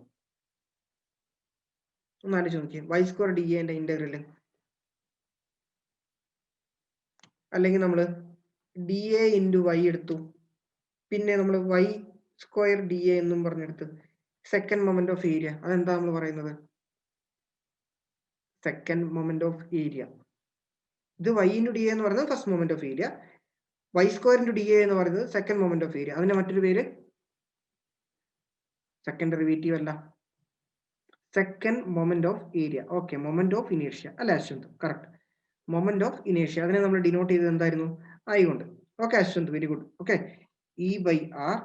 ഒന്ന് ആലോചിച്ച് നോക്കിയേ. വൈ സ്ക്വയർ ഡി എന്റെ ഇന്റഗ്രൽ. അല്ലെങ്കിൽ നമ്മൾ ഡി എ ഇൻറ്റു വൈ എടുത്തു. പിന്നെ നമ്മൾ വൈ സ്ക്വയർ ഡി എ എന്നും പറഞ്ഞെടുത്ത് സെക്കൻഡ് മൊമെന്റ് ഓഫ് ഏരിയ. അതെന്താ നമ്മൾ പറയുന്നത്? Second moment of area. ഇത് വൈ ഇൻറ്റു ഡി എ എന്ന് പറയുന്നത് first moment of area. Y square into D A എന്ന് പറയുന്നത് സെക്കൻഡ് മൊമെന്റ് ഓഫ് ഏരിയ. അതിന്റെ മറ്റൊരു പേര് സെക്കൻഡ് ഡെറിവേറ്റീവ് അല്ല, second moment of area. Okay, moment of ഇനേഷ്യ അല്ല അശ്വന്ത്? കറക്റ്റ്, മൊമെന്റ് ഓഫ് ഇനേഷ്യ. അതിനെ നമ്മൾ ഡിനോട്ട് ചെയ്തത് എന്തായിരുന്നു? ഐ കൊണ്ട്. Okay Ashwanth, very good. Okay, E by R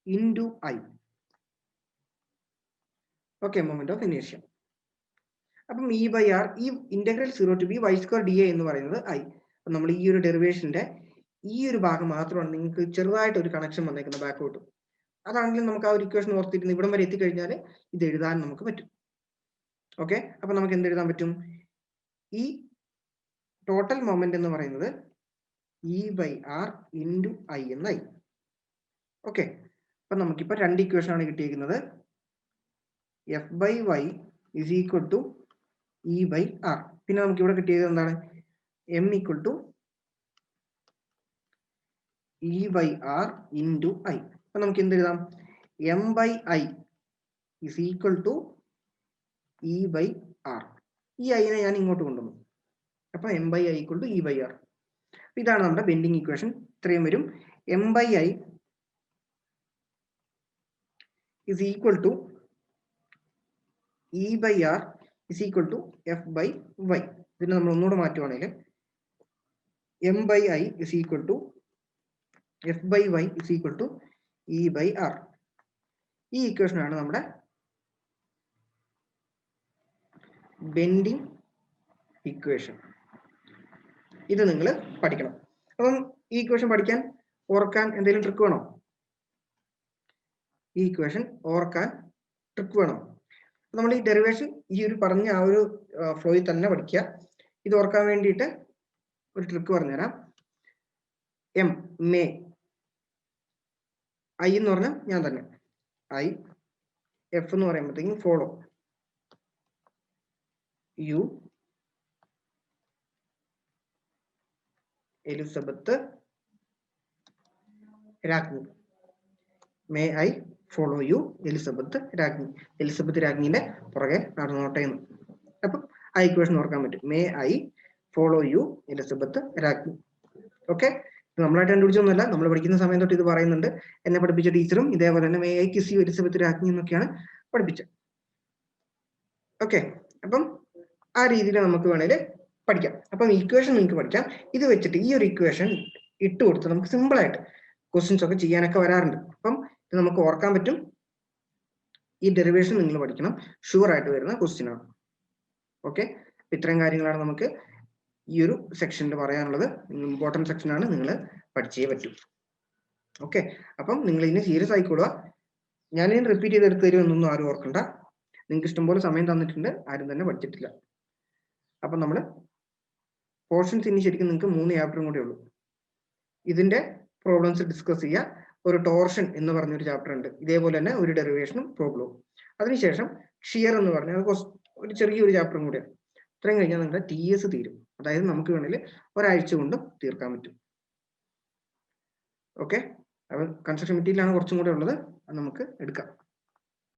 into I. Okay, moment of ഇനേഷ്യ. അപ്പം ഇ ബൈ ആർ, ഈ integral 0 to B Y square D A എന്ന് പറയുന്നത് ഐ. അപ്പം നമ്മൾ ഈ ഒരു ഡെറിവേഷന്റെ ഈ ഒരു ഭാഗം മാത്രമാണ് നിങ്ങൾക്ക് ചെറുതായിട്ട് ഒരു കണക്ഷൻ വന്നേക്കുന്നത് ബാക്കോട്ട്. അതാണെങ്കിലും നമുക്ക് ആ ഒരു ഇക്വേഷൻ ഓർത്തിരുന്ന് ഇവിടം വരെ എത്തിക്കഴിഞ്ഞാൽ ഇത് എഴുതാൻ നമുക്ക് പറ്റും. ഓക്കെ, അപ്പൊ നമുക്ക് എന്ത് എഴുതാൻ പറ്റും? ഈ ടോട്ടൽ മൊമെന്റ് എന്ന് പറയുന്നത് E by R into I എന്നായി. ഓക്കെ, അപ്പൊ നമുക്കിപ്പോ രണ്ട് ഇക്വേഷൻ ആണ് കിട്ടിയിരിക്കുന്നത്. F by Y is equal to E by R. പിന്നെ നമുക്ക് ഇവിടെ കിട്ടിയത് എന്താണ്? M equal to E by R into I. അപ്പൊ നമുക്ക് എന്ത് എഴുതാം? M/I is equal to E/R. ഈ ഐനെ ഞാൻ ഇങ്ങോട്ട് കൊണ്ടുവന്നു. അപ്പൊ M/I ഈക്വൽ ടു E/R. ഇതാണ് നമ്മുടെ ബെൻഡിങ് ഇക്വേഷൻ. ഇത്രയും വരും. M/I is equal to E/R is equal to F/Y. ഇതിനെ നമ്മൾ ഒന്നുകൂടെ മാറ്റുവാണെങ്കിൽ M/I is equal to F/Y is equal to E/R. ഈ ഇക്വേഷനാണ് നമ്മുടെ ബെൻഡിങ് ഇക്വേഷൻ. ഇത് നിങ്ങൾ പഠിക്കണം. അപ്പം ഈ ഇക്വേഷൻ പഠിക്കാൻ ഓർക്കാൻ എന്തെങ്കിലും ട്രിക്ക് വേണോ? ഈ ഇക്വേഷൻ ഓർക്കാൻ ട്രിക്ക് വേണം. നമ്മൾ ഈ ഡെറിവേഷൻ ഈ ഒരു പറഞ്ഞ ആ ഒരു ഫ്ലോയിൽ തന്നെ പഠിക്കുക. ഇത് ഓർക്കാൻ വേണ്ടിയിട്ട് ഒരു ട്രിക്ക് പറഞ്ഞുതരാം. ഐ എന്ന് പറഞ്ഞാൽ ഞാൻ തന്നെ, ഐ. എഫ് എന്ന് പറയുമ്പോഴത്തേക്കും ഫോളോ, യു എലിസബത്ത് രാജ്ഞി. May I follow you Elizabeth രാജ്ഞി. എലിസബത്ത് രാജ്ഞിന്റെ പുറകെ നടന്നോട്ടെ എന്ന്. അപ്പം ആ ഇക്വേഷൻ ഓർക്കാൻ പറ്റും. May I follow you Elizabeth രാജ്ഞി. ഓക്കെ, നമ്മളായിട്ട് കണ്ടുപിടിച്ചൊന്നുമല്ല, നമ്മൾ പഠിക്കുന്ന സമയം തൊട്ട് ഇത് പറയുന്നുണ്ട്. എന്നെ പഠിപ്പിച്ച ടീച്ചറും ഇതേപോലെ തന്നെ may I kiss U Elizabeth രാജ്ഞി എന്നൊക്കെയാണ് പഠിപ്പിച്ചത്. ഓക്കെ, അപ്പം ആ രീതിയിൽ നമുക്ക് വേണേൽ പഠിക്കാം. അപ്പം ഇക്വേഷൻ നിങ്ങൾക്ക് പഠിക്കാം. ഇത് വെച്ചിട്ട് ഈ ഒരു ഇക്വേഷൻ ഇട്ട് കൊടുത്ത് നമുക്ക് സിമ്പിൾ ആയിട്ട് ക്വസ്റ്റ്യൻസ് ഒക്കെ ചെയ്യാനൊക്കെ വരാറുണ്ട്. അപ്പം ഇത് നമുക്ക് ഓർക്കാൻ പറ്റും. ഈ ഡെറിവേഷൻ നിങ്ങൾ പഠിക്കണം, ഷുവർ ആയിട്ട് വരുന്ന ക്വസ്റ്റ്യൻ ആണ്. ഓക്കെ, ഇത്രയും കാര്യങ്ങളാണ് നമുക്ക് ഈ ഒരു സെക്ഷനിൽ പറയാനുള്ളത്. ഇമ്പോർട്ടൻറ്റ് സെക്ഷൻ ആണ്, നിങ്ങൾ പഠിച്ചേ പറ്റൂ. ഓക്കെ, അപ്പം നിങ്ങൾ ഇതിനെ സീരിയസ് ആയിക്കോളുക. ഞാനിതിന് റിപ്പീറ്റ് ചെയ്തെടുത്ത് തരുമെന്നൊന്നും ആരും ഓർക്കണ്ട. നിങ്ങൾക്ക് ഇഷ്ടംപോലെ സമയം തന്നിട്ടുണ്ട്, ആരും തന്നെ പഠിച്ചിട്ടില്ല. അപ്പം നമ്മൾ പോർഷൻസ് ഇനി ശരിക്കും നിങ്ങൾക്ക് 3 ചാപ്റ്ററും കൂടെ ഉള്ളൂ. ഇതിന്റെ പ്രോബ്ലംസ് ഡിസ്കസ് ചെയ്യുക. ഒരു ടോർഷൻ എന്ന് പറഞ്ഞൊരു ചാപ്റ്റർ ഉണ്ട്, ഇതേപോലെ തന്നെ ഒരു ഡെറിവേഷനും പ്രോബ്ലവും. അതിനുശേഷം ഷിയർ എന്ന് പറഞ്ഞ ഒരു ചെറിയൊരു ചാപ്റ്ററും കൂടെയാണ്. ഇത്രയും കഴിഞ്ഞാൽ നിങ്ങളുടെ TS തീരും. അതായത് നമുക്ക് വേണമെങ്കിൽ ഒരാഴ്ച കൊണ്ടും തീർക്കാൻ പറ്റും. ഓക്കെ, അപ്പം കൺസ്ട്രക്ഷൻ മെറ്റീരിയലാണ് കുറച്ചും കൂടെ ഉള്ളത്, അത് നമുക്ക് എടുക്കാം.